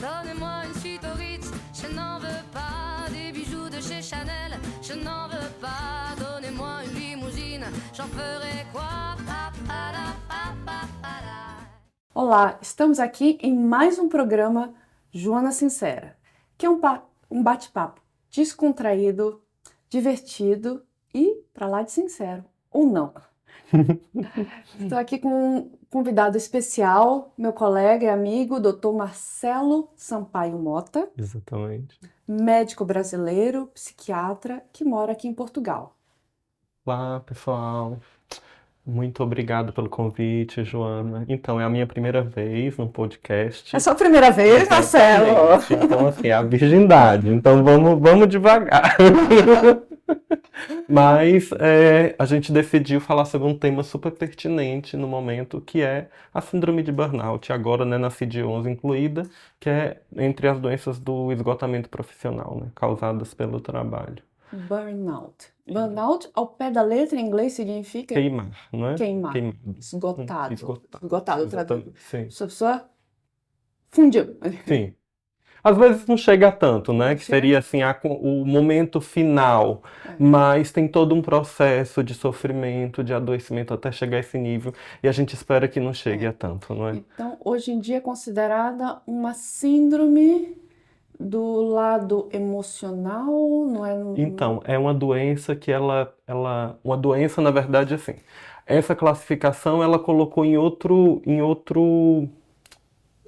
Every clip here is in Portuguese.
Donnez-moi une suite au Ritz, je n'en veux pas. Des bijoux de chez Chanel, je n'en veux pas. Donnez-moi une limousine, j'en ferai quoi? Olá, estamos aqui em mais um programa Joana Sincera, que é um bate-papo descontraído, divertido e pra lá de sincero, ou não. Estou aqui com um convidado especial, meu colega e amigo, Dr. Marcelo Sampaio Mota. Exatamente. Médico brasileiro, psiquiatra, que mora aqui em Portugal. Olá, pessoal. Muito obrigado pelo convite, Joana. Então, é a minha primeira vez no podcast. É sua primeira vez, Marcelo? Exatamente. Então, assim, é a virgindade. Então, vamos devagar. Mas a gente decidiu falar sobre um tema super pertinente no momento, que é a síndrome de burnout, agora, né, na CID-11 incluída, que é entre as doenças do esgotamento profissional, né, causadas pelo trabalho. Burnout. Burnout, ao pé da letra, em inglês, significa... Queimar, não é? Queimar. Esgotado. Esgotado, traduzido. Sim. A pessoa fundiu. Sim. Às vezes não chega a tanto, né? Que seria assim o momento final. Mas tem todo um processo de sofrimento, de adoecimento até chegar a esse nível. E a gente espera que não chegue a tanto, não é? Então, hoje em dia é considerada uma síndrome do lado emocional, não é? Então, é uma doença que uma doença, na verdade, assim, essa classificação ela colocou em outro,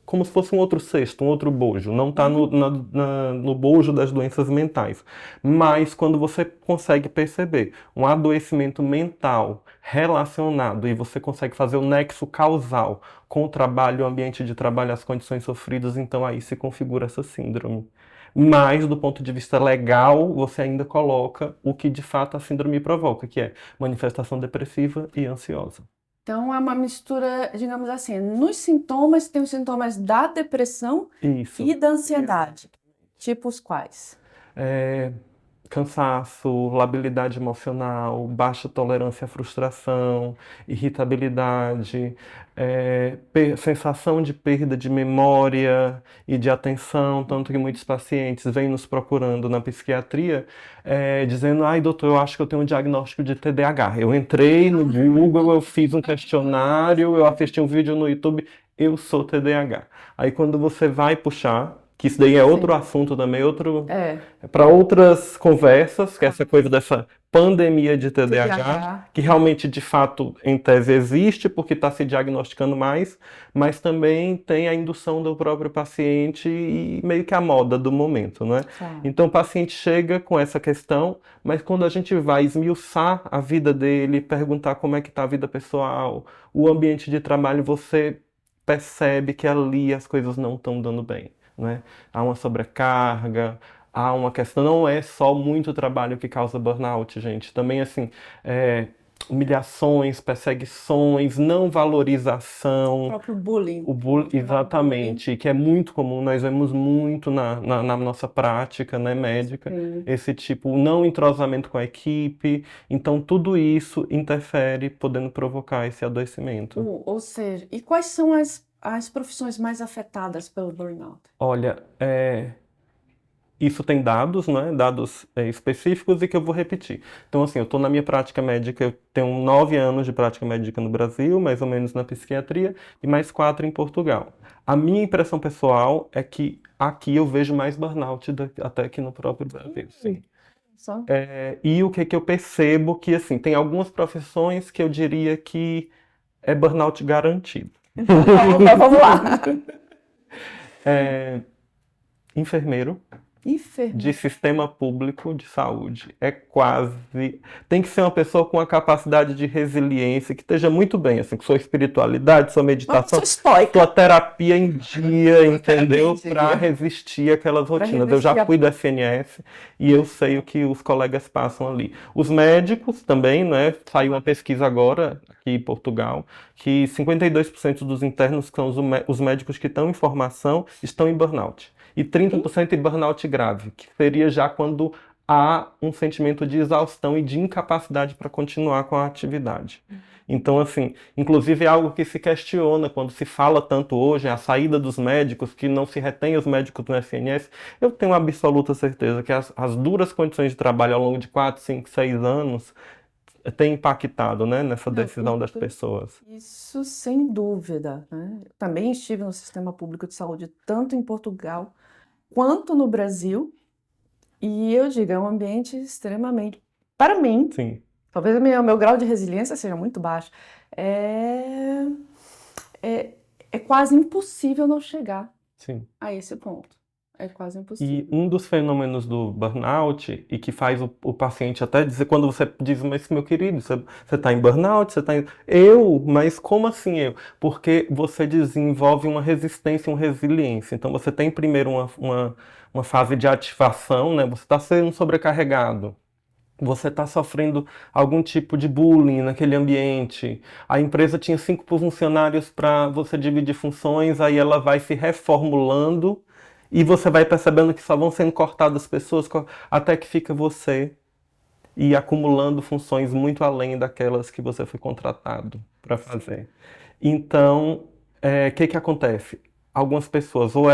como se fosse um outro cesto, um outro bojo. Não está no bojo das doenças mentais. Mas quando você consegue perceber um adoecimento mental relacionado e você consegue fazer o nexo causal com o trabalho, o ambiente de trabalho, as condições sofridas, então aí se configura essa síndrome. Mas, do ponto de vista legal, você ainda coloca o que de fato a síndrome provoca, que é manifestação depressiva e ansiosa. Então, é uma mistura, digamos assim, nos sintomas, tem os sintomas da depressão e da ansiedade. Tipo os quais? Cansaço, labilidade emocional, baixa tolerância à frustração, irritabilidade, sensação de perda de memória e de atenção, tanto que muitos pacientes vêm nos procurando na psiquiatria dizendo, ai doutor, eu acho que eu tenho um diagnóstico de TDAH. Eu entrei no Google, eu fiz um questionário, eu assisti um vídeo no YouTube, eu sou TDAH. Aí quando você vai puxar, que isso daí é outro assunto também, para outras conversas, que é essa coisa dessa pandemia de TDAH, que realmente, de fato, em tese existe, porque está se diagnosticando mais, mas também tem a indução do próprio paciente e meio que a moda do momento, né? Então o paciente chega com essa questão, mas quando a gente vai esmiuçar a vida dele, perguntar como é que está a vida pessoal, o ambiente de trabalho, você percebe que ali as coisas não estão dando bem. Né? Há uma sobrecarga, há uma questão, não é só muito trabalho que causa burnout, gente. Também, assim, humilhações, perseguições, não valorização. O próprio bullying. Exatamente, que é muito comum, nós vemos muito na nossa prática, né, médica, esse tipo, não entrosamento com a equipe. Então, tudo isso interfere, podendo provocar esse adoecimento. Ou seja, e quais são as profissões mais afetadas pelo burnout? Olha, isso tem dados, né? Dados específicos e que eu vou repetir. Então, assim, eu estou na minha prática médica, eu tenho 9 anos de prática médica no Brasil, mais ou menos na psiquiatria, e mais 4 em Portugal. A minha impressão pessoal é que aqui eu vejo mais burnout até que no próprio Brasil, sim. E o que eu percebo que, assim, tem algumas profissões que eu diria que é burnout garantido. Vamos lá. Enfermeiro de sistema público de saúde. Tem que ser uma pessoa com uma capacidade de resiliência, que esteja muito bem, assim, com sua espiritualidade, sua meditação, sua terapia em dia, entendeu? Para resistir àquelas rotinas. Eu já fui do SNS e eu sei o que os colegas passam ali. Os médicos também, né? Saiu uma pesquisa agora, aqui em Portugal, que 52% dos internos, que são os médicos que estão em formação, estão em burnout. E 30% em burnout grave, que seria já quando há um sentimento de exaustão e de incapacidade para continuar com a atividade. Então, assim, inclusive é algo que se questiona quando se fala tanto hoje, a saída dos médicos, que não se retém os médicos no SNS. Eu tenho absoluta certeza que as duras condições de trabalho ao longo de 4, 5, 6 anos têm impactado, né, nessa Não, decisão das pessoas. isso sem dúvida, né? Eu também estive no sistema público de saúde, tanto em Portugal quanto no Brasil, e eu digo, é um ambiente extremamente, para mim, Sim, talvez o meu grau de resiliência seja muito baixo, é, é quase impossível não chegar sim. a esse ponto. É quase E impossível. um dos fenômenos do burnout, e que faz o paciente até dizer, quando você diz, mas meu querido, você está em burnout, você está em... Eu? Mas como assim eu? Porque você desenvolve uma resistência, uma resiliência. Então você tem primeiro uma fase de ativação, né? Você está sendo sobrecarregado. Você está sofrendo algum tipo de bullying naquele ambiente. A empresa tinha 5 funcionários para você dividir funções, aí ela vai se reformulando e você vai percebendo que só vão sendo cortadas pessoas até que fica você e acumulando funções muito além daquelas que você foi contratado para fazer. Então, o que que acontece? Algumas pessoas, ou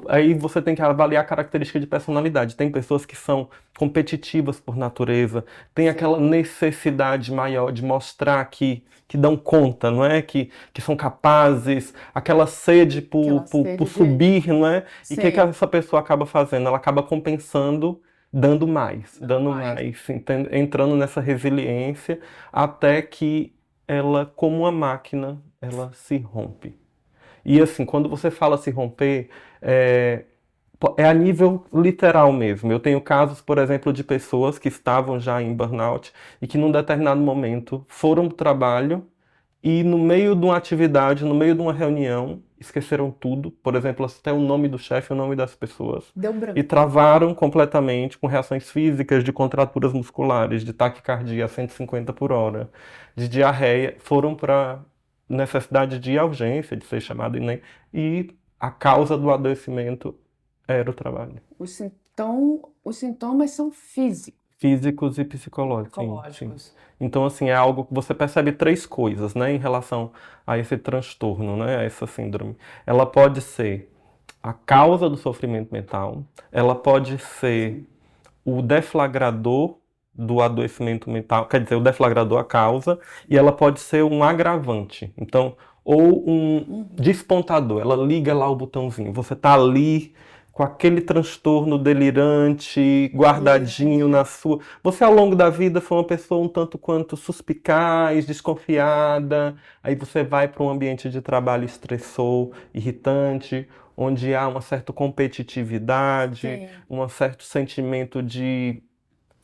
aí você tem que avaliar a característica de personalidade. Tem pessoas que são competitivas por natureza, tem aquela necessidade maior de mostrar que dão conta, não é? Que são capazes, aquela sede Aquela por sede subir, não é? E o que Sim. essa pessoa acaba fazendo? Ela acaba compensando, dando mais, entrando nessa resiliência, até que ela, como uma máquina, ela se rompe. E assim, quando você fala se romper, é, é a nível literal mesmo. Eu tenho casos, por exemplo, de pessoas que estavam já em burnout e que num determinado momento foram para o trabalho e no meio de uma atividade, no meio de uma reunião, esqueceram tudo, por exemplo, até o nome do chefe, o nome das pessoas, Deu e branco. travaram completamente com reações físicas de contraturas musculares, de taquicardia a 150 por hora, de diarreia, foram para necessidade de ir à urgência, de ser chamado e a causa do adoecimento era o trabalho. Os sintomas são físicos, Físicos e psicológicos, sim, sim. psicológicos. Então, assim, é algo que você percebe 3 coisas, né, em relação a esse transtorno, né, a essa síndrome. Ela pode ser a causa do sofrimento mental, ela pode ser o deflagrador do adoecimento mental, quer dizer, o deflagrador a causa, e ela pode ser um agravante. Então, ou um despontador, ela liga lá o botãozinho. Você tá ali com aquele transtorno delirante, guardadinho na sua. Você ao longo da vida foi uma pessoa um tanto quanto suspicaz, desconfiada. Aí você vai para um ambiente de trabalho estressor, irritante, onde há uma certa competitividade, Sim. um certo sentimento de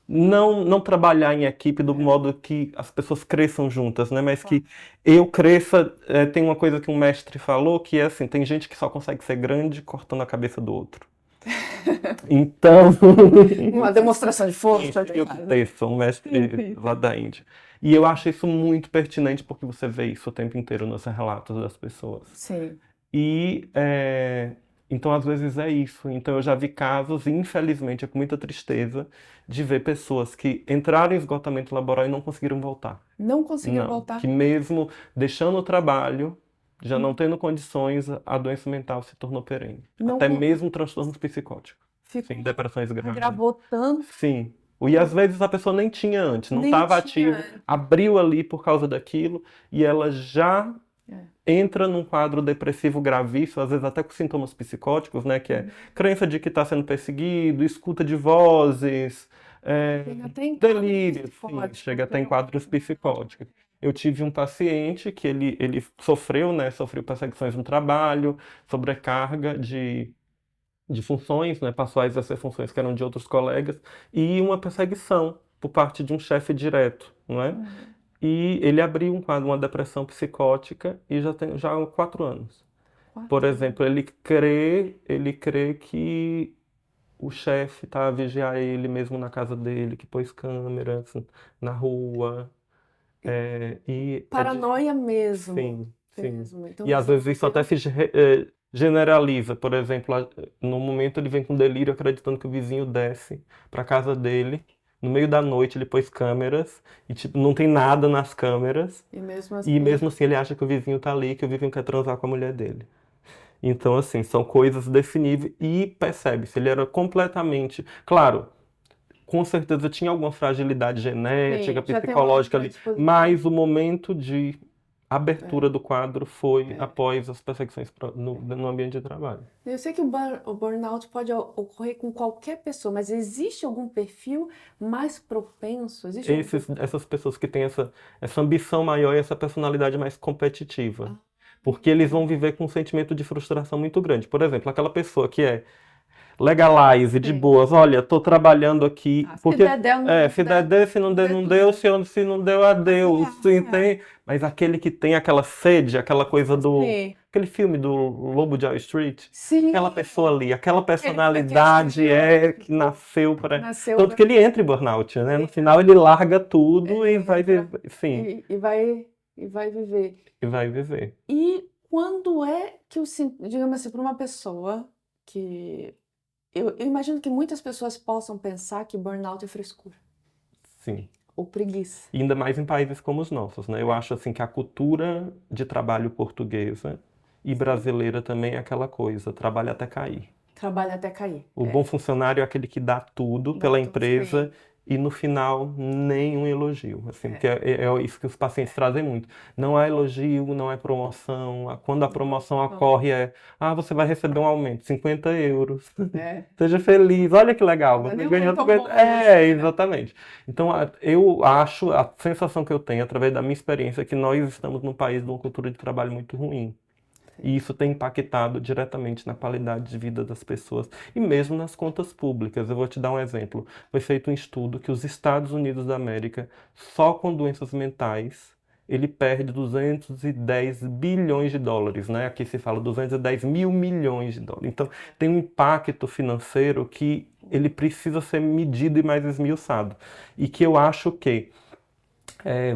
não trabalhar em equipe do modo que as pessoas cresçam juntas, né? Mas que eu cresça. Tem uma coisa que um mestre falou que é assim: tem gente que só consegue ser grande cortando a cabeça do outro. Então, Uma demonstração de força. um mestre lá da Índia. E eu acho isso muito pertinente porque você vê isso o tempo inteiro nos relatos das pessoas. Sim. E então, às vezes é isso. Então, eu já vi casos, e infelizmente, é com muita tristeza, de ver pessoas que entraram em esgotamento laboral e não conseguiram voltar. Não conseguiu Não, voltar. que mesmo deixando o trabalho, já não tendo condições, a doença mental se tornou perene. Não Até con- mesmo transtornos psicóticos. Ficou, Sim, depressões graves. agravou tanto. Sim. E às vezes a pessoa nem tinha antes, não Nem estava tinha ativa, abriu ali por causa daquilo e ela já É. entra num quadro depressivo gravíssimo, às vezes até com sintomas psicóticos, né? Que é crença de que está sendo perseguido, escuta de vozes, Chega até em delírio, quadros sim, psicóticos, chega até em né? quadros psicóticos. Eu tive um paciente que ele sofreu, né? Sofreu perseguições no trabalho, sobrecarga de funções, né? Passou a exercer funções que eram de outros colegas e uma perseguição por parte de um chefe direto, não é? E ele abriu um quadro, uma depressão psicótica e já tem há 4 anos. Por exemplo, ele crê que o chefe está a vigiar ele mesmo na casa dele, que pôs câmeras na rua. E Paranoia mesmo. sim, sim. Mesmo. Então, E às vezes isso até se generaliza, por exemplo, no momento ele vem com delírio acreditando que o vizinho desce para casa dele, no meio da noite ele pôs câmeras e tipo, não tem nada nas câmeras E mesmo e assim, mesmo assim ele acha que o vizinho tá ali, que o vizinho quer transar com a mulher dele. Então, assim, são coisas desse nível e percebe-se, ele era completamente, claro, com certeza tinha alguma fragilidade genética, sim, já tem uma psicológica ali, predisposição. mas o momento de abertura do quadro foi após as perseguições no ambiente de trabalho. Eu sei que o burnout pode ocorrer com qualquer pessoa, mas existe algum perfil mais propenso? Existe algum Essas pessoas que têm essa ambição maior e essa personalidade mais competitiva. Porque eles vão viver com um sentimento de frustração muito grande. Por exemplo, aquela pessoa que é legalize, de Sim. boas, olha, tô trabalhando aqui, Se porque der, der, não se der, der, der, se não der, não deu, se não deu, adeus, tem. Mas aquele que tem aquela sede, aquela coisa Sim. aquele filme do Lobo de Wall Street, Sim. aquela pessoa ali, aquela personalidade que nasceu para... Nasceu Tanto que ele entra em burnout, né? No final ele larga tudo e vai viver, sim, e vai viver. e vai viver. E quando é que digamos assim, para uma pessoa que eu imagino que muitas pessoas possam pensar que burnout é frescura Sim. ou preguiça. E ainda mais em países como os nossos, né? Eu acho assim que a cultura de trabalho portuguesa e brasileira também é aquela coisa, trabalha até cair. Trabalha até cair. O bom funcionário é aquele que dá tudo Dá pela tudo, empresa e no final nenhum elogio, assim, porque é isso que os pacientes trazem muito. Não há elogio, não é promoção. Quando a promoção ocorre você vai receber um aumento, 50 euros. Seja feliz, olha que legal, Não é você nem ganhou muito 50. bom, né? Exatamente. Então, eu acho, a sensação que eu tenho através da minha experiência é que nós estamos num país de uma cultura de trabalho muito ruim. E isso tem impactado diretamente na qualidade de vida das pessoas e mesmo nas contas públicas. Eu vou te dar um exemplo. Foi feito um estudo que os Estados Unidos da América, só com doenças mentais, ele perde 210 bilhões de dólares, né? Aqui se fala 210 mil milhões de dólares. Então, tem um impacto financeiro que ele precisa ser medido e mais esmiuçado. E que eu acho que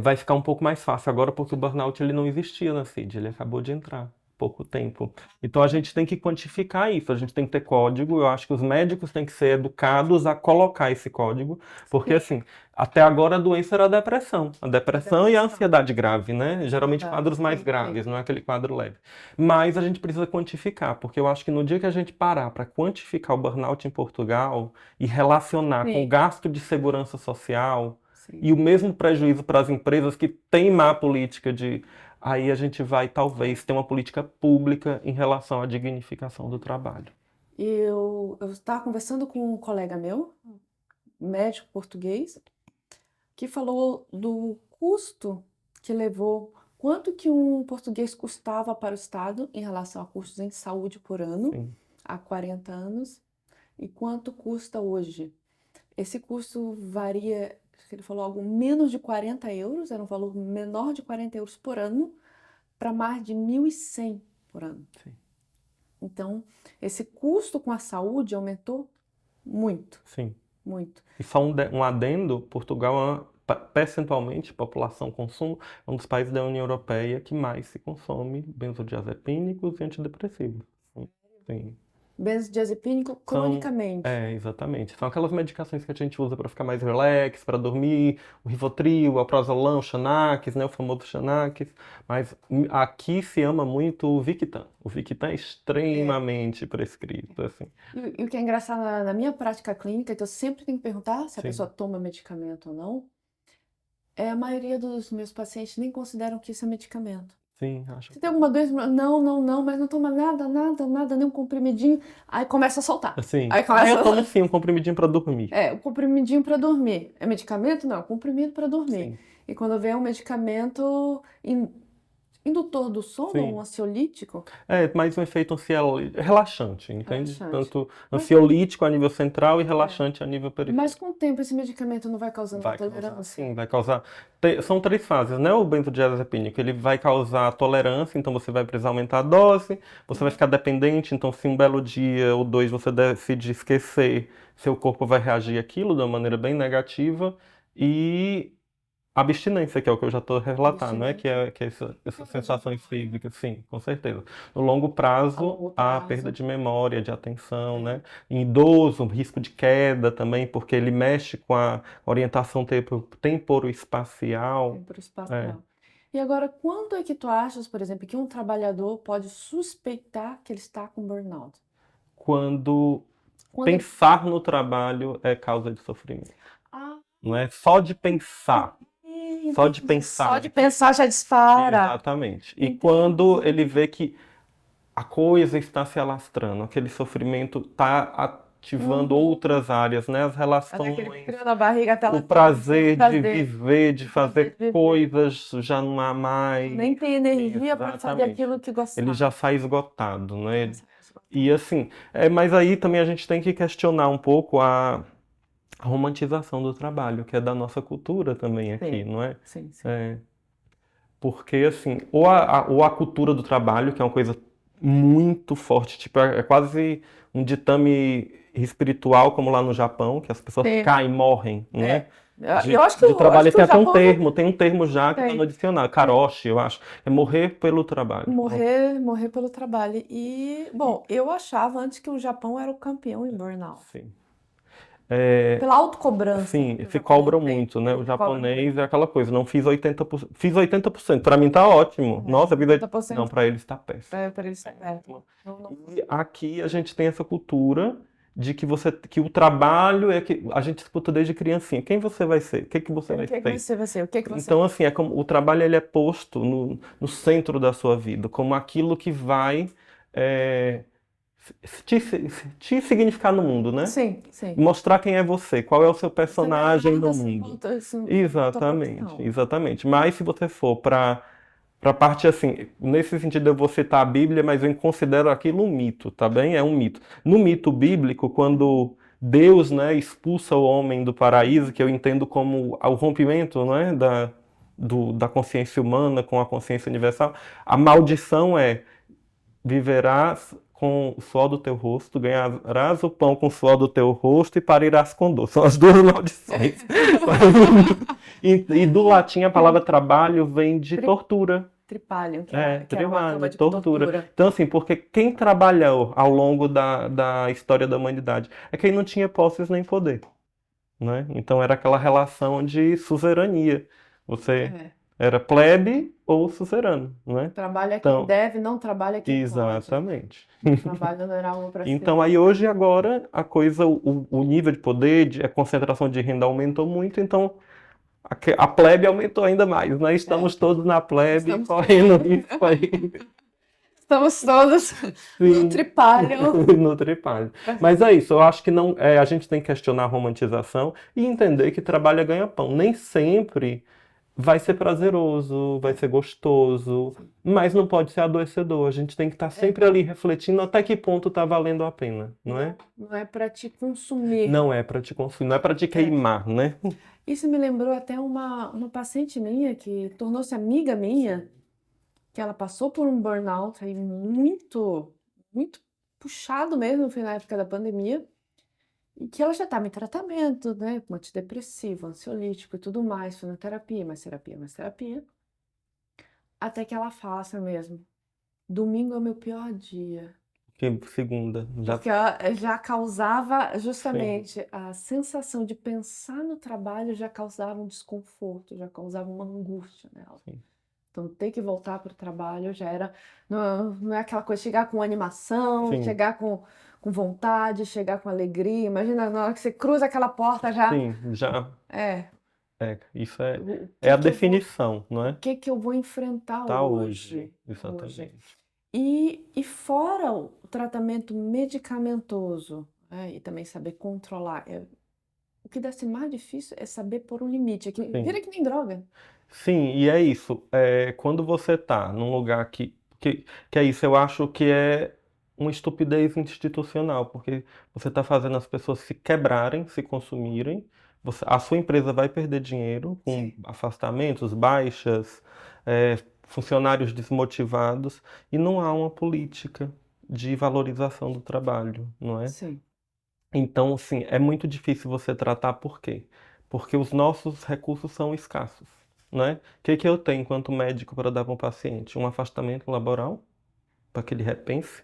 vai ficar um pouco mais fácil agora, porque o burnout ele não existia na CID, ele acabou de entrar. Pouco tempo. Então a gente tem que quantificar isso, a gente tem que ter código, eu acho que os médicos têm que ser educados a colocar esse código, porque assim, até agora a doença era a depressão e a ansiedade grave, né? Geralmente quadros mais graves, não é aquele quadro leve. Mas a gente precisa quantificar, porque eu acho que no dia que a gente parar para quantificar o burnout em Portugal e relacionar com o gasto de segurança social e o mesmo prejuízo para as empresas que têm má política aí a gente vai, talvez, ter uma política pública em relação à dignificação do trabalho. Eu estava conversando com um colega meu, médico português, que falou do custo que levou, quanto que um português custava para o Estado em relação a custos em saúde por ano, há 40 anos, e quanto custa hoje. Esse custo varia, ele falou algo menos de 40 euros, era um valor menor de 40 euros por ano, para mais de 1.100 por ano. Sim. Então, esse custo com a saúde aumentou muito. Sim. Muito. E só um adendo, Portugal, percentualmente, população consumo, é um dos países da União Europeia que mais se consome benzodiazepínicos e antidepressivos. Sim. Benzodiazepínico cronicamente. Exatamente. São aquelas medicações que a gente usa para ficar mais relax, para dormir, o Rivotril, o Alprazolam, o Xanax, né, o famoso Xanax. Mas aqui se ama muito o Victan. O Victan é extremamente prescrito, assim. E o que é engraçado na minha prática clínica, que eu sempre tenho que perguntar se a pessoa toma medicamento ou não, a maioria dos meus pacientes nem consideram que isso é medicamento. Sim, acho. Você tem alguma doença? Não, mas não toma nada, nem um comprimidinho. Aí começa a soltar. Sim. Aí eu tomo sim um comprimidinho para dormir. Um comprimidinho para dormir. É medicamento? Não, é comprimido para dormir. Sim. E quando vem um medicamento indutor do sono, um ansiolítico? Mais um efeito relaxante, entende? Relaxante. Tanto ansiolítico a nível central e relaxante a nível periférico. Mas com o tempo esse medicamento não vai causando intolerância? Sim, vai causar. São 3 fases, né? O benzodiazepínico, ele vai causar tolerância, então você vai precisar aumentar a dose, você vai ficar dependente, então se um belo dia ou 2 você decide esquecer, seu corpo vai reagir àquilo de uma maneira bem negativa e abstinência, que é o que eu já estou relatando, né? Abstinência. Que é essas sensações físicas, sim, com certeza. No longo prazo, longo a prazo. perda de memória, de atenção, né? Em idoso, risco de queda também, porque ele mexe com a orientação temporoespacial. Tempo espacial. E agora, quando é que tu achas, por exemplo, que um trabalhador pode suspeitar que ele está com burnout? Quando Quando ele... pensar no trabalho é causa de sofrimento. Ah, Não é só de pensar. Só de pensar. Só de pensar já dispara. Exatamente. E Entendi. quando ele vê que a coisa está se alastrando, aquele sofrimento está ativando outras áreas, né? As Olha relações, aquele frio na barriga, aquela o prazer de prazer. viver, de fazer viver. coisas, já não há mais. Nem tem energia para fazer Exatamente. aquilo que gostava. Ele já sai esgotado, né? E assim, mas aí também a gente tem que questionar um pouco a romantização do trabalho, que é da nossa cultura também aqui, Sim. não é? Sim. Porque, assim, ou a cultura do trabalho, que é uma coisa muito forte, tipo, é quase um ditame espiritual, como lá no Japão, que as pessoas Sim. caem e morrem, não é? Eu acho que De trabalho acho que tem o até um Japão tem um termo já que está Tem. no dicionário, karoshi, eu acho. É morrer pelo trabalho. morrer pelo trabalho. E, bom, eu achava antes que o Japão era o campeão em burnout. Sim. Pela autocobrança. Sim, que o se Japão cobra tem. muito, né? O Se cobra japonês é aquela coisa, não fiz 80%. Fiz 80%, para mim tá ótimo. Nossa, fiz 80%. Não, para eles tá péssimo. Para eles é péssimo. Não. E aqui a gente tem essa cultura de que o trabalho é que a gente escuta desde criancinha. Quem você vai ser? O que que você O vai que é que ser? você vai ser? O que é que você Então, assim, é como o trabalho ele é posto no centro da sua vida, como aquilo que vai é, te significar no mundo, né? Sim. Mostrar quem é você, qual é o seu Você personagem no guarda mundo. essa Exatamente, posição. exatamente. Mas se você for para parte assim, nesse sentido eu vou citar a Bíblia, mas eu considero aquilo um mito, tá bem? É um mito. No mito bíblico, quando Deus, né, expulsa o homem do paraíso, que eu entendo como o rompimento, né, da consciência humana com a consciência universal, a maldição é: viverás com o suor do teu rosto, ganharás o pão com o suor do teu rosto e parirás com dor. São as duas maldições. E do latim a palavra trabalho vem de tortura. Tripalium, que era uma Trabalho, cama de tortura. Então, assim, porque quem trabalhou ao longo da história da humanidade é quem não tinha posses nem poder, né? Então era aquela relação de suzerania. Você era plebe ou suzerano, né? Trabalha Então, quem deve, não trabalha quem exatamente. pode. Trabalho não era algo para Então, aí hoje, agora, a coisa, o nível de poder, a concentração de renda aumentou muito, então a plebe aumentou ainda mais, né? Estamos todos na plebe, Estamos correndo risco aí. Estamos todos no tripalho. No tripalho. Mas é isso, eu acho que não, a gente tem que questionar a romantização e entender que trabalho é ganha-pão. Nem sempre vai ser prazeroso, vai ser gostoso, mas não pode ser adoecedor. A gente tem que estar sempre ali refletindo até que ponto está valendo a pena, não é? Não é para te consumir. Não é para te consumir, não é para te queimar, né? Isso me lembrou até uma paciente minha que tornou-se amiga minha, que ela passou por um burnout aí muito puxado mesmo, foi na época da pandemia, e que ela já estava em tratamento, né, com antidepressivo, ansiolítico e tudo mais, foi na terapia, mais terapia, até que ela faça mesmo. Domingo é o meu pior dia. Que segunda. Porque já causava justamente a sensação de pensar no trabalho, já causava um desconforto, já causava uma angústia nela. Sim. Então, ter que voltar para o trabalho já era. Não é aquela coisa, chegar com animação, Sim. chegar com vontade, chegar com alegria. Imagina, na hora que você cruza aquela porta já. Sim, já. É. Isso é a definição, não é? O que eu vou enfrentar Tá hoje? Exatamente. E fora o tratamento medicamentoso, né, e também saber controlar. O que deve ser mais difícil é saber pôr um limite. Vira que nem droga. Sim, e é isso. Quando você tá num lugar que é isso, eu acho que é uma estupidez institucional, porque você está fazendo as pessoas se quebrarem, se consumirem. A sua empresa vai perder dinheiro com afastamentos, baixas, funcionários desmotivados, e não há uma política de valorização do trabalho, não é? Sim. Então, assim, é muito difícil você tratar por quê? Porque os nossos recursos são escassos. né? O que que eu tenho enquanto médico para dar para um paciente? Um afastamento laboral, para que ele repense,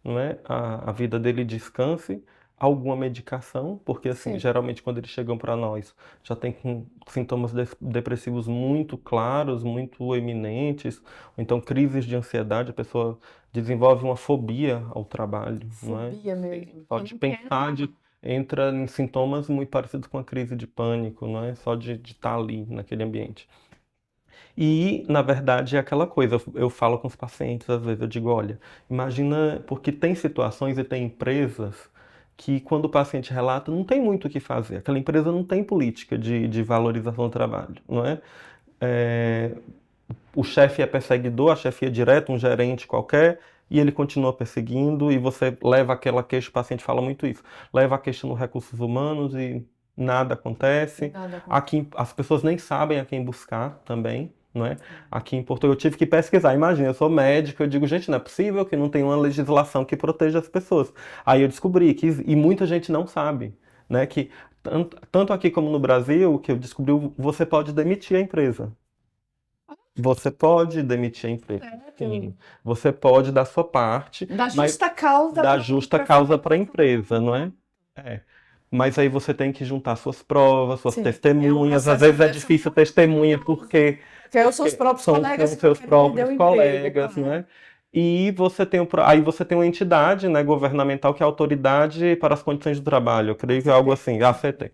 não é? A vida dele descanse, alguma medicação, porque assim, Sim. geralmente quando eles chegam para nós, já tem com sintomas depressivos muito claros, muito eminentes, ou então crises de ansiedade, a pessoa desenvolve uma fobia ao trabalho, não é? Fobia mesmo. Só Eu de não quero. pensar, entra em sintomas muito parecidos com a crise de pânico, não é? Só de estar ali naquele ambiente. E, na verdade, é aquela coisa, eu falo com os pacientes, às vezes eu digo, olha, imagina, porque tem situações e tem empresas que quando o paciente relata, não tem muito o que fazer. Aquela empresa não tem política de valorização do trabalho, não é? É, o chefe é perseguidor, a chefia é direta, um gerente qualquer, e ele continua perseguindo, e você leva aquela queixa, o paciente fala muito isso, leva a queixa nos recursos humanos e nada acontece. Nada com. Aqui as pessoas nem sabem a quem buscar também, não é? Aqui em Portugal eu tive que pesquisar. Imagina, eu sou médico, eu digo, gente, não é possível que não tenha uma legislação que proteja as pessoas. Aí eu descobri que, e muita gente não sabe, né, que tanto aqui como no Brasil, que eu descobri, você pode demitir a empresa. Você pode demitir a empresa. Sim. Você pode dar sua parte, Da mas justa causa da pra- justa pra causa fazer. para a empresa, não é? É. Mas aí você tem que juntar suas provas, suas Sim. testemunhas. É um Às vezes é processo difícil testemunha porque Que é os seus próprios são colegas com que seus querem perder próprios o emprego. colegas, Claro. né? E você tem aí você tem uma entidade, né, governamental que é a Autoridade para as Condições do Trabalho. Eu creio que é algo assim, a ACT.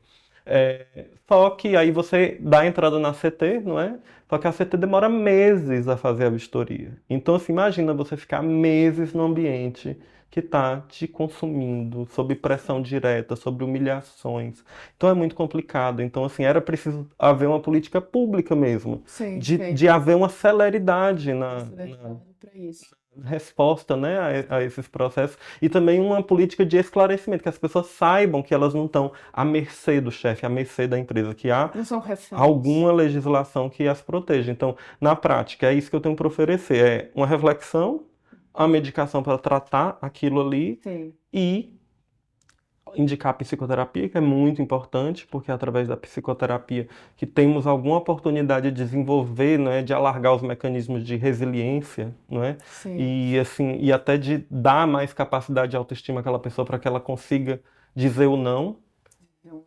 Só que aí você dá a entrada na CT, não é? Só que a CT demora meses a fazer a vistoria. Então, assim, imagina você ficar meses no ambiente que está te consumindo, sob pressão direta, sob humilhações. Então é muito complicado. Então, assim, era preciso haver uma política pública mesmo, Sim, de haver uma celeridade na para isso. resposta, né, a esses processos e também uma política de esclarecimento, que as pessoas saibam que elas não estão à mercê do chefe, à mercê da empresa, que há Não são reféns. alguma legislação que as proteja. Então, na prática, é isso que eu tenho para oferecer, é uma reflexão, a medicação para tratar aquilo ali Sim. e indicar a psicoterapia, que é muito importante, porque é através da psicoterapia que temos alguma oportunidade de desenvolver, né, de alargar os mecanismos de resiliência, não é? Sim. E assim, e até de dar mais capacidade de autoestima àquela pessoa para que ela consiga dizer o não.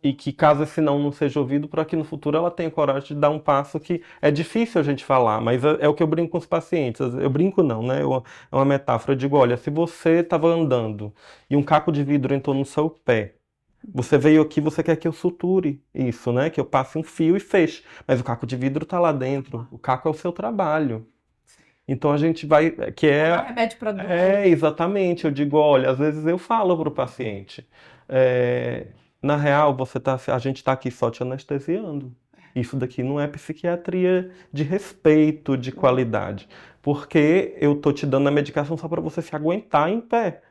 E que caso esse não seja ouvido, para que no futuro ela tenha coragem de dar um passo que é difícil a gente falar, mas é o que eu brinco com os pacientes. Eu brinco não, né? É uma metáfora. Eu digo, olha, se você estava andando e um caco de vidro entrou no seu pé, você veio aqui, você quer que eu suture isso, né? Que eu passe um fio e feche. Mas o caco de vidro está lá dentro. O caco é o seu trabalho. Então a gente vai, que Não é remédio para dor. exatamente. Eu digo, olha, às vezes eu falo para o paciente, na real, a gente está aqui só te anestesiando. Isso daqui não é psiquiatria de respeito, de qualidade, porque eu tô te dando a medicação só para você se aguentar em pé,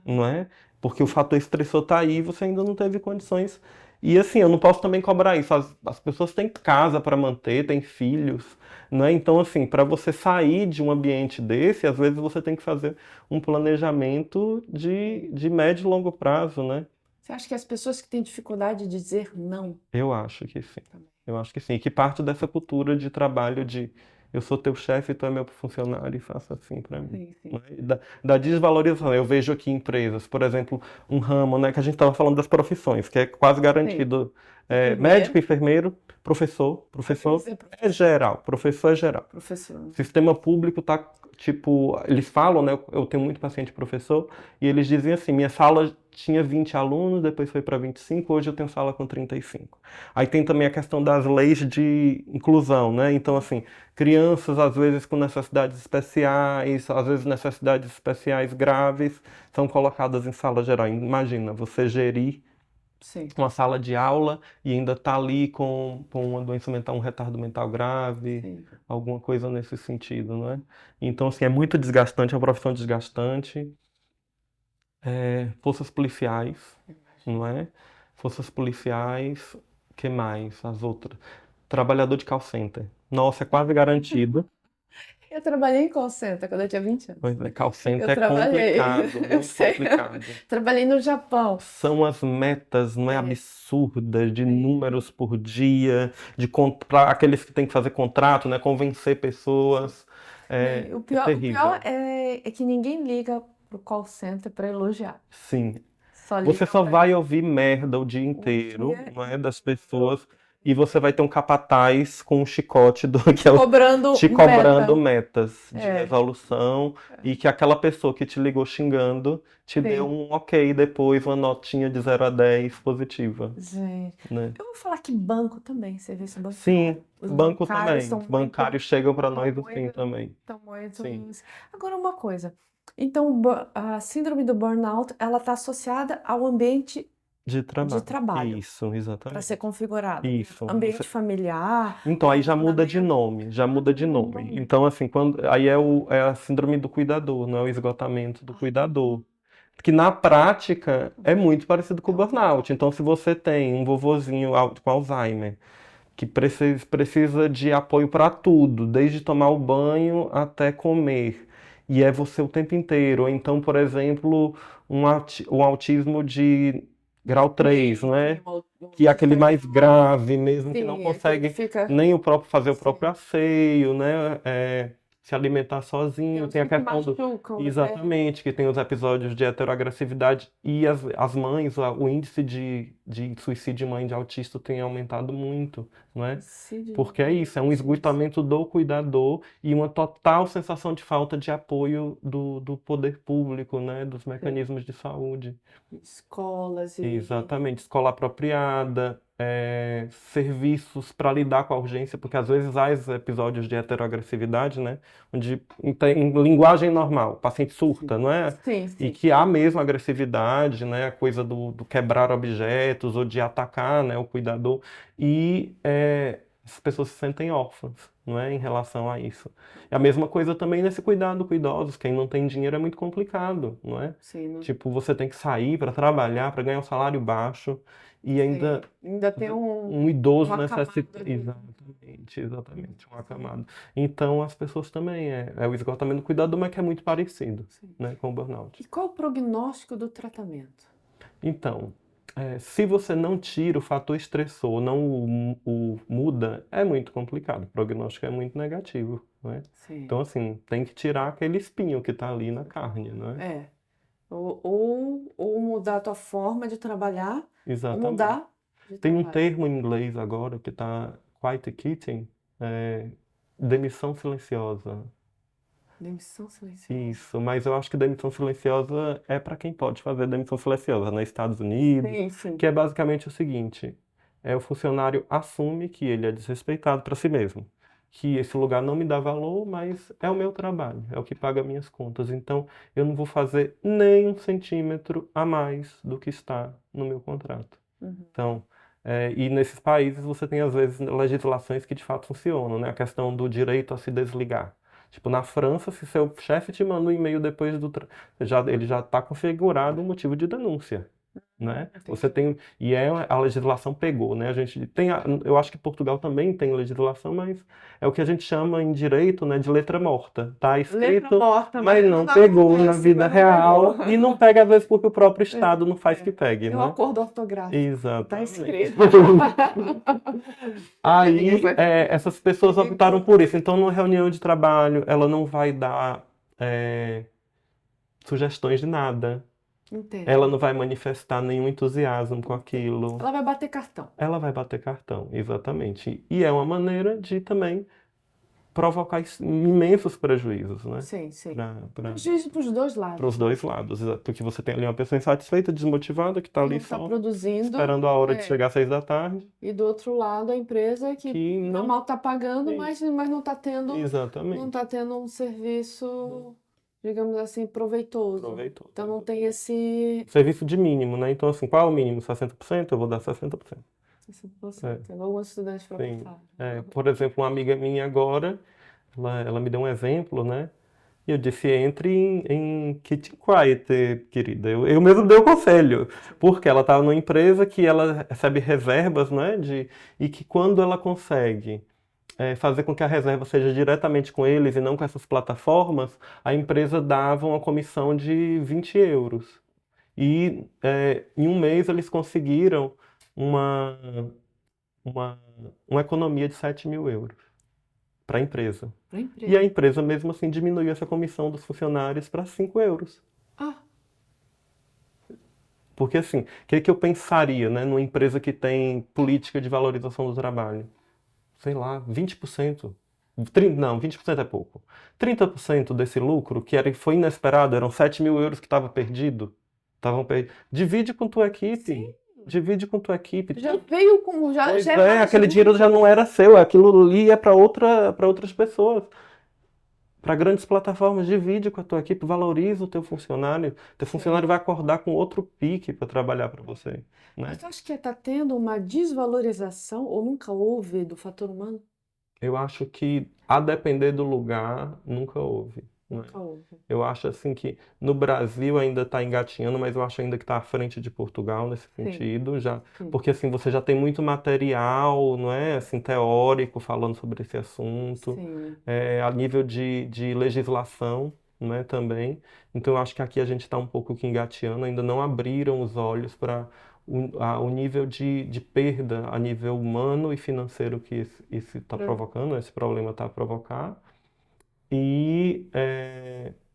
não é? Porque o fator estressor tá aí e você ainda não teve condições. E assim, eu não posso também cobrar isso. As pessoas têm casa para manter, têm filhos, não é? Então, assim, para você sair de um ambiente desse, às vezes você tem que fazer um planejamento de médio e longo prazo, né? Você acha que as pessoas que têm dificuldade de dizer não? Eu acho que sim. Eu acho que sim. E que parte dessa cultura de trabalho de eu sou teu chefe, tu é meu funcionário e faça assim para mim. Sim, sim. Né? E da desvalorização. Eu vejo aqui empresas, por exemplo, um ramo, né, que a gente estava falando das profissões, que é quase garantido. Enfermeiro. Médico, enfermeiro, professor é geral, professor é geral. Professor. Sistema público tá, tipo, eles falam, né? Eu tenho muito paciente professor, e eles dizem assim, minha sala tinha 20 alunos, depois foi para 25, hoje eu tenho sala com 35. Aí tem também a questão das leis de inclusão, né? Então, assim, crianças, às vezes, com necessidades especiais, às vezes necessidades especiais graves, são colocadas em sala geral. Imagina, você gerir Sim. uma sala de aula e ainda tá ali com uma doença mental, um retardo mental grave, Sim. alguma coisa nesse sentido, não é? Então, assim, é muito desgastante, é uma profissão desgastante. Forças policiais, não é? Forças policiais, que mais? As outras. Trabalhador de call center. Nossa, é quase garantido. Eu trabalhei em call center quando eu tinha 20 anos. Pois é, call center Eu é trabalhei. complicado, Eu muito sei. complicado. Trabalhei no Japão. São as metas, não é, É. absurdas, de números por dia, para aqueles que têm que fazer contrato, né, convencer pessoas. É, O é pior terrível. é que ninguém liga pro call center para elogiar. Sim. Só Você liga só pra vai ouvir merda o dia inteiro, dia não é, das pessoas, e você vai ter um capataz com um chicote que é cobrando te cobrando meta. metas de É. resolução e que aquela pessoa que te ligou xingando te deu Sim. um ok depois, uma notinha de 0 a 10 positiva, Gente, né? eu vou falar que banco também, serviço bancário. Sim, Os banco bancários também. estão Os bancários chegam para nós muito, assim também. estão muito. Sim. Agora uma coisa. Então, a síndrome do burnout, ela está associada ao ambiente De de trabalho. trabalho Isso, para exatamente. ser configurado. Isso. Ambiente familiar, Então, aí já muda de relacionamento. nome, já muda de nome. Então, assim, aí é a síndrome do cuidador, não é o esgotamento do cuidador. Que na prática é muito parecido com o burnout. Então, se você tem um vovozinho com Alzheimer, que precisa de apoio para tudo, desde tomar o banho até comer, e é você o tempo inteiro. Ou então, por exemplo, um autismo de grau 3, né? Que é aquele mais grave mesmo, que não Sim, aquele consegue que fica. nem fazer o Sim. próprio asseio, né? Se alimentar sozinho. Tem a que questão do. machucam, Exatamente, que tem os episódios de heteroagressividade e as mães, o índice de suicídio em mãe de autista tem aumentado muito, não é? Porque é isso, é um esgotamento do cuidador e uma total sensação de falta de apoio do poder público, né? Dos mecanismos de saúde. Escolas e. Exatamente, escola apropriada, serviços para lidar com a urgência, porque às vezes há esses episódios de heteroagressividade, né? Onde em linguagem normal, o paciente surta, não é? Sim, E sim. que há mesmo agressividade, né? A coisa do quebrar objetos ou de atacar, né, o cuidador. E as pessoas se sentem órfãs, não é? Em relação a isso. É a mesma coisa também nesse cuidado com idosos. Quem não tem dinheiro é muito complicado, não é? Sim, Tipo, você tem que sair para trabalhar, para ganhar um salário baixo e ainda tem um idoso uma necessita. camada de- Exatamente, um acamado. Então as pessoas também é o esgotamento do cuidado, mas que é muito parecido, né, com o burnout. E qual o prognóstico do tratamento? Então, se você não tira o fator estressor, não o muda, é muito complicado. O prognóstico é muito negativo, né? Sim. Então, assim, tem que tirar aquele espinho que está ali na carne, né? Ou mudar a tua forma de trabalhar, ou Exatamente. mudar de Tem um trabalho. termo em inglês agora que está quiet quitting, demissão silenciosa. Demissão silenciosa. Isso, mas eu acho que demissão silenciosa é para quem pode fazer demissão silenciosa, nos Estados Unidos, Sim, sim. que é basicamente o seguinte: o funcionário assume que ele é desrespeitado para si mesmo, que esse lugar não me dá valor, mas é o meu trabalho, é o que paga minhas contas, então eu não vou fazer nem 1 centímetro a mais do que está no meu contrato. Então, e nesses países você tem às vezes legislações que de fato funcionam, né? A questão do direito a se desligar. Tipo, na França, se seu chefe te manda um e-mail depois ele já está configurado um motivo de denúncia, né? Você tem a legislação pegou, né? A gente tem eu acho que Portugal também tem legislação, mas é o que a gente chama em direito, né, de letra morta. Tá Letra escrito, morta, mas não pegou na vida real e não pega às vezes porque o próprio Estado não faz que pegue, É um né? acordo ortográfico. Tá Exatamente. escrito. Aí, essas pessoas optaram por isso. Então, numa reunião de trabalho, ela não vai dar sugestões de nada. Entendo. Ela não vai manifestar nenhum entusiasmo com aquilo. Ela vai bater cartão. Ela vai bater cartão, exatamente. E é uma maneira de também provocar imensos prejuízos, né? Sim, sim. Para Prejuízo para os dois lados. os dois lados. Porque você tem ali uma pessoa insatisfeita, desmotivada, que está ali Não está só produzindo. esperando a hora de chegar às 6 da tarde. E do outro lado, a empresa que não mal está pagando, Isso. mas não está tendo, Exatamente. não está tendo um serviço, digamos assim, proveitoso. Proveitoso. Então não tem esse Serviço de mínimo, né? Então, assim, qual é o mínimo? 60%? Eu vou dar 60%. Alguns estudantes para Sim. passar. Por exemplo, uma amiga minha agora, ela me deu um exemplo, né? E eu disse, entre em Keep Quiet, querida. Eu mesmo dei o conselho, porque ela está numa empresa que ela recebe reservas, né? E que quando ela consegue fazer com que a reserva seja diretamente com eles e não com essas plataformas, a empresa dava uma comissão de 20 euros. E em um mês eles conseguiram uma, uma, uma economia de 7.000 euros para a empresa. Pra E empresa. a empresa, mesmo assim, diminuiu essa comissão dos funcionários para 5 euros. Ah, Porque, assim, o que eu pensaria, né, numa empresa que tem política de valorização do trabalho? Sei lá, 20%. Não, 20% é pouco. 30% desse lucro, foi inesperado, eram 7.000 euros que estava perdido. Divide com tua equipe. sim. Divide com tua equipe. Já veio com. Pois Já é, mais aquele um. dinheiro já não era seu, aquilo ali é para outras pessoas. Para grandes plataformas, divide com a tua equipe, valoriza o teu funcionário. Teu funcionário vai acordar com outro pique para trabalhar para você, né? Mas tu acha que está tendo uma desvalorização, ou nunca houve, do fator humano? Eu acho que, a depender do lugar, nunca houve, né? Nunca houve. Eu acho assim que no Brasil ainda está engatinhando, mas eu acho ainda que está à frente de Portugal nesse Sim. sentido, já, Sim. porque assim você já tem muito material, não é, assim teórico falando sobre esse assunto, Sim. a nível de legislação, não é, também. Então eu acho que aqui a gente está um pouco que engateando, ainda não abriram os olhos para o nível de perda a nível humano e financeiro que isso está provocando, esse problema está a provocar. E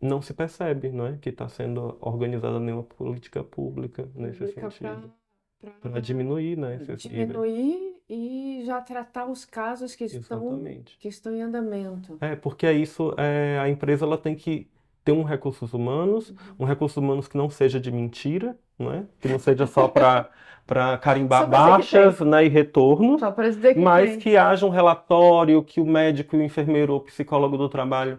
não se percebe, não é, que está sendo organizada nenhuma política pública nesse Pública sentido. para Para diminuir, né, esses níveis. diminuir e já tratar os casos que Exatamente. estão em andamento. Porque isso, a empresa ela tem que ter recursos humanos que não seja de mentira, não é? Que não seja só para carimbar Só pra dizer que baixas, né, e retornos, Só para dizer que mas tem. que haja um relatório, que o médico, o enfermeiro ou psicólogo do trabalho,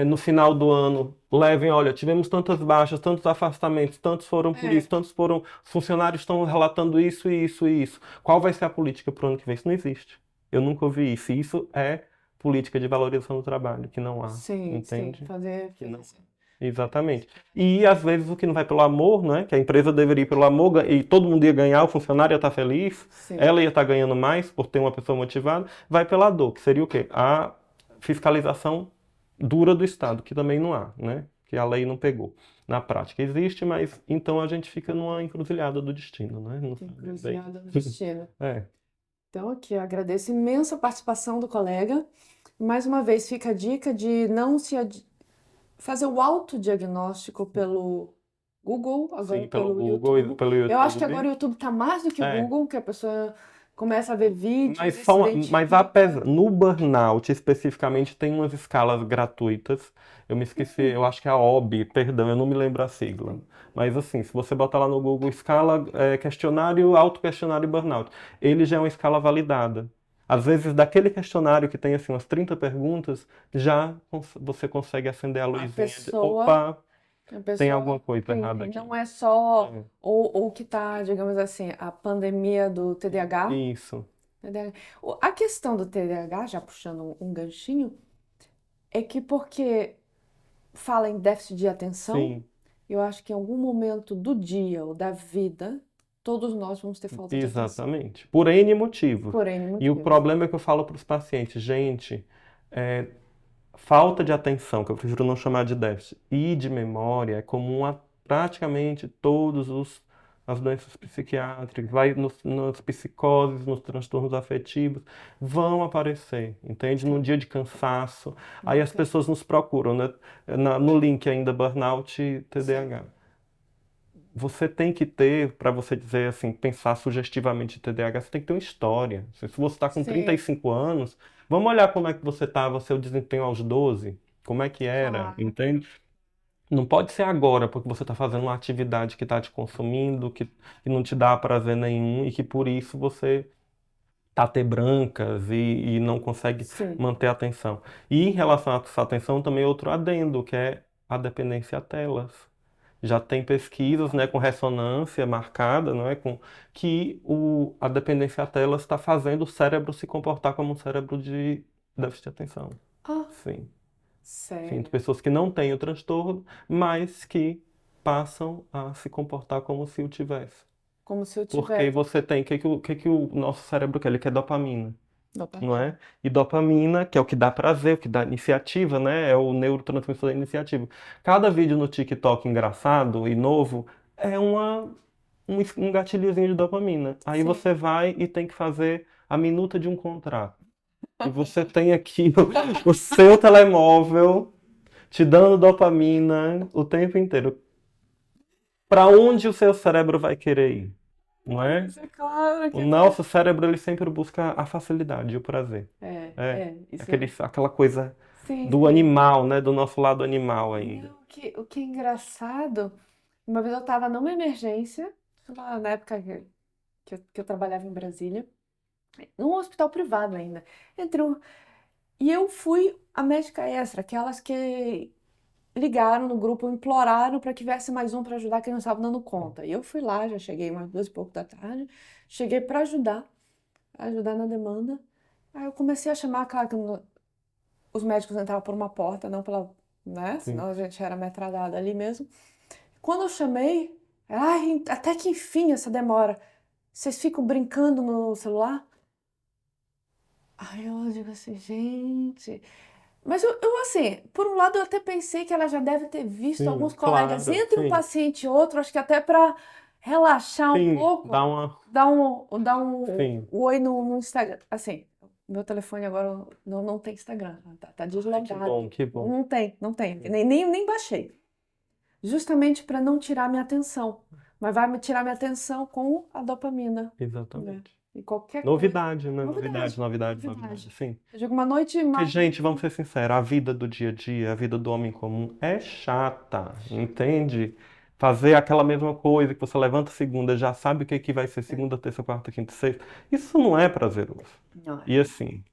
no final do ano, levem, olha, tivemos tantas baixas, tantos afastamentos, tantos foram por isso, tantos foram, funcionários estão relatando isso e isso e isso. Qual vai ser a política para o ano que vem? Isso não existe. Eu nunca ouvi isso. E isso é política de valorização do trabalho, que não há, Sim, entende? sim, fazer. Que não- Exatamente. E às vezes o que não vai pelo amor, né? Que a empresa deveria ir pelo amor e todo mundo ia ganhar, o funcionário ia estar feliz, Sim. ela ia estar ganhando mais por ter uma pessoa motivada, vai pela dor, que seria o quê? A fiscalização dura do Estado, que também não há, né? Que a lei não pegou. Na prática existe, mas então a gente fica numa encruzilhada do destino, né? Não sabe bem. Encruzilhada do destino. É. Então, aqui eu agradeço imensa a participação do colega. Mais uma vez, fica a dica de não fazer o autodiagnóstico pelo Google, agora Sim, pelo pelo Google e YouTube. pelo YouTube. Eu acho que agora o YouTube está mais do que o Google, que a pessoa começa a ver vídeos e se identifica. Apesar, no burnout especificamente tem umas escalas gratuitas. Eu me esqueci, eu acho que é a OB, perdão, eu não me lembro a sigla. Mas assim, se você botar lá no Google escala, questionário, autoquestionário burnout, ele já é uma escala validada. Às vezes, daquele questionário que tem assim umas 30 perguntas, já você consegue acender a luzinha de, pessoa- opa, A pessoa tem alguma coisa tem- errada aqui. Não é só ou que está, digamos assim, a pandemia do TDAH. Isso. A questão do TDAH, já puxando um ganchinho, é que porque fala em déficit de atenção, Sim, eu acho que em algum momento do dia ou da vida, todos nós vamos ter falta de atenção. exatamente. Por N motivos. Por N E o motivos. problema é que eu falo para os pacientes, gente, falta de atenção, que eu prefiro não chamar de déficit, e de memória é comum a praticamente todas as doenças psiquiátricas, vai nas psicoses, nos transtornos afetivos, vão aparecer, entende? Num dia de cansaço. Aí as pessoas nos procuram, né? No link ainda, burnout e TDAH. Você tem que ter, para você dizer assim, pensar sugestivamente em TDAH, você tem que ter uma história. Se você está com Sim. 35 anos, vamos olhar como é que você estava, seu desempenho aos 12, como é que era, entende? Não pode ser agora, porque você está fazendo uma atividade que está te consumindo, que não te dá prazer nenhum e que por isso você tá ter brancas e não consegue Sim. manter a atenção. E em relação a essa atenção, também outro adendo, que é a dependência a telas. Já tem pesquisas, né, com ressonância marcada, não é, que a dependência a telas está fazendo o cérebro se comportar como um cérebro de déficit de atenção. Sim. Sério. Sim, pessoas que não têm o transtorno, mas que passam a se comportar como se o tivesse. Como se eu Porque tivesse. você tem, o que o nosso cérebro quer? Ele quer dopamina. não é? E dopamina, que é o que dá prazer, o que dá iniciativa, né? É o neurotransmissor da iniciativa. Cada vídeo no TikTok engraçado e novo é um gatilhozinho de dopamina. Aí Sim. você vai e tem que fazer a minuta de um contrato. E você tem aqui o seu telemóvel te dando dopamina o tempo inteiro. Para onde o seu cérebro vai querer ir? Não é? Isso é claro que O nosso cérebro ele sempre busca a facilidade e o prazer. isso Aquela coisa sim, do sim. animal, né? Do nosso lado animal ainda. Não, o que é engraçado, uma vez eu estava numa emergência, sei lá, na época que eu trabalhava em Brasília, num hospital privado ainda. E eu fui a médica extra, aquelas que ligaram no grupo, imploraram para que viesse mais um para ajudar que não estavam dando conta. E eu fui lá, já cheguei umas 2 e pouco da tarde, cheguei para ajudar na demanda. Aí eu comecei a chamar, claro que os médicos entravam por uma porta, não pela, né? Sim. Senão a gente era metralhada ali mesmo. Quando eu chamei, ai, até que enfim essa demora. Vocês ficam brincando no celular? Aí eu digo assim, gente. Mas assim, por um lado eu até pensei que ela já deve ter visto Sim, alguns colegas claro, entre um sim. paciente e outro, acho que até para relaxar um Sim, pouco, dá uma. dar um Sim. oi no Instagram. Assim, meu telefone agora não tem Instagram, tá Que deslogado. bom, que bom. Não tem. Nem baixei. Justamente para não tirar minha atenção. Mas vai me tirar minha atenção com a dopamina. Exatamente. E qualquer coisa. Novidade, né? Novidade. Novidade. Sim. Eu digo uma noite Porque, mais. gente, vamos ser sinceros, a vida do dia a dia, a vida do homem comum é chata, entende? Fazer aquela mesma coisa que você levanta segunda, já sabe o que que vai ser segunda, terça, quarta, quinta e sexta. Isso não é prazeroso. Não é. E assim,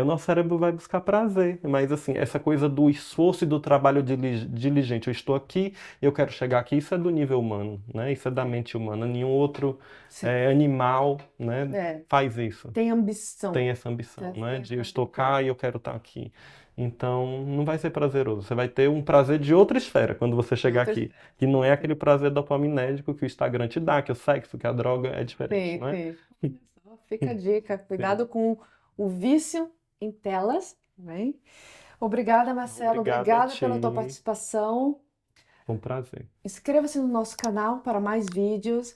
o nosso cérebro vai buscar prazer, mas assim, essa coisa do esforço e do trabalho diligente, eu estou aqui, eu quero chegar aqui, isso é do nível humano, né? Isso é da mente humana. Nenhum outro Sim. animal, né, É. faz isso. Tem ambição. Tem essa ambição, Tem né? essa De eu estou cá e eu quero estar aqui. Então, não vai ser prazeroso. Você vai ter um prazer de outra esfera quando você chegar Outra aqui. Que não é aquele prazer dopaminérgico que o Instagram te dá, que o sexo, que a droga é diferente, não é? Sim. Fica a dica. Cuidado com o vício em telas. Bem? Obrigada, Marcelo. Obrigado a Obrigada pela tua ti. participação. Foi um prazer. Inscreva-se no nosso canal para mais vídeos.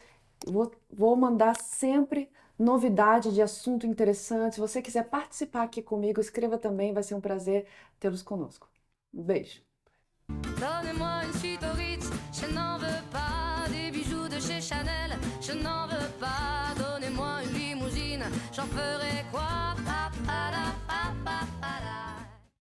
Vou mandar sempre novidade de assunto interessante. Se você quiser participar aqui comigo, escreva também. Vai ser um prazer tê-los conosco. Um beijo. Donnez-moi une suite au Ritz, je n'en veux pas. Des bijoux de chez Chanel, je n'en veux pas. Donnez-moi une limousine, j'en ferai quoi?